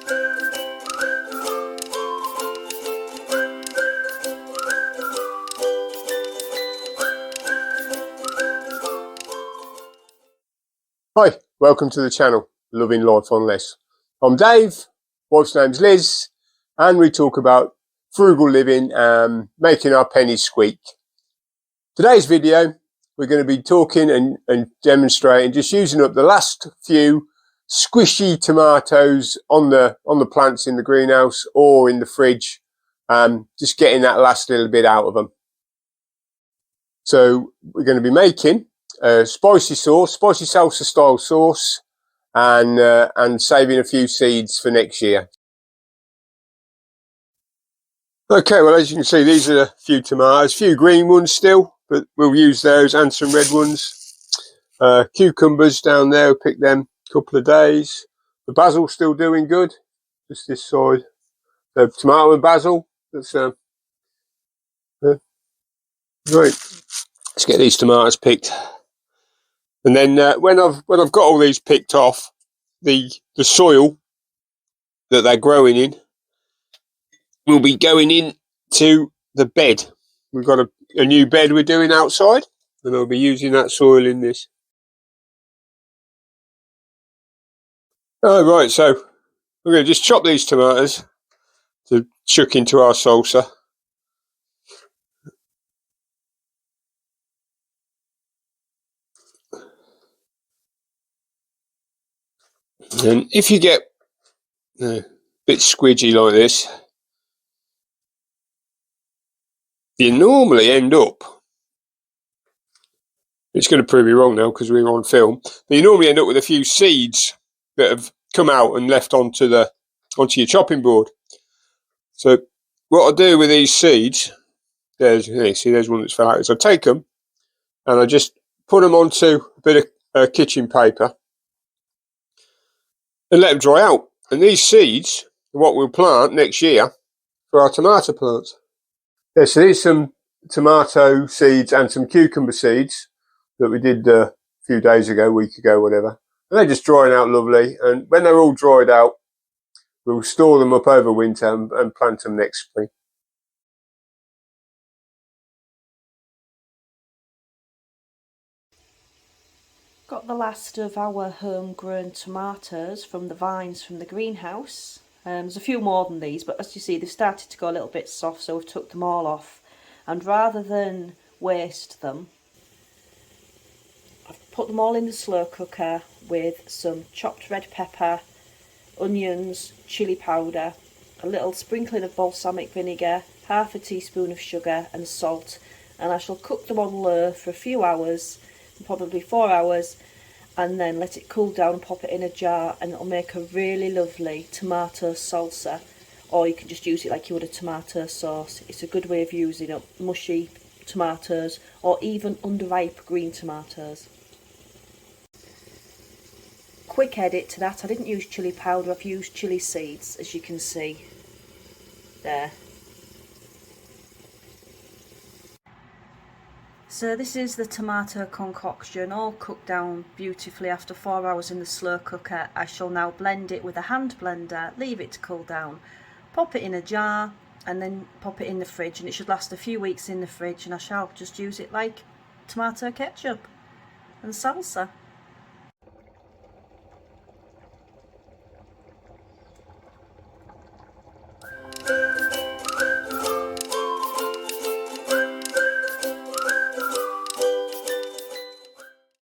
Hi, welcome to the channel, Loving Life on Less. I'm Dave, wife's name's Liz, and we talk about frugal living and making our pennies squeak. Today's video, we're going to be talking and demonstrating, just using up the last few squishy tomatoes on the plants in the greenhouse or in the fridge, just getting that last little bit out of them. So we're going to be making spicy salsa style sauce, and saving a few seeds for next year. Okay, well, as you can see, these are a few tomatoes, a few green ones still, but we'll use those and some red ones. Cucumbers down there, we'll pick them a couple of days. The basil's still doing good, just this side. The tomato and basil, that's right. Let's get these tomatoes picked. And then when I've got all these picked off, the soil that they're growing in will be going into the bed. We've got a new bed we're doing outside, and I'll be using that soil in this. Oh, right, so we're going to just chop these tomatoes to chuck into our salsa. And if you get a bit squidgy like this, you normally end up, it's going to prove me wrong now because we're on film, but you normally end up with a few seeds that have come out and left onto your chopping board. So what I do with these seeds, there's one that's fell out, is I take them and I just put them onto a bit of kitchen paper and let them dry out. And these seeds are what we'll plant next year for our tomato plants. Yeah, so here's some tomato seeds and some cucumber seeds that we did a few days ago, week ago, whatever. And they're just drying out lovely. And when they're all dried out, we'll store them up over winter and plant them next spring. Got the last of our homegrown tomatoes from the vines from the greenhouse. There's a few more than these, but as you see, they've started to go a little bit soft, so we've took them all off. And rather than waste them, I've put them all in the slow cooker with some chopped red pepper, onions, chilli powder, a little sprinkling of balsamic vinegar, half a teaspoon of sugar and salt, and I shall cook them on low for a few hours, probably 4 hours, and then let it cool down and pop it in a jar, and it'll make a really lovely tomato salsa. Or you can just use it like you would a tomato sauce. It's a good way of using up mushy tomatoes or even underripe green tomatoes. Quick edit to that, I didn't use chilli powder, I've used chilli seeds, as you can see there. So this is the tomato concoction, all cooked down beautifully after 4 hours in the slow cooker. I shall now blend it with a hand blender, leave it to cool down, pop it in a jar and then pop it in the fridge, and it should last a few weeks in the fridge, and I shall just use it like tomato ketchup and salsa.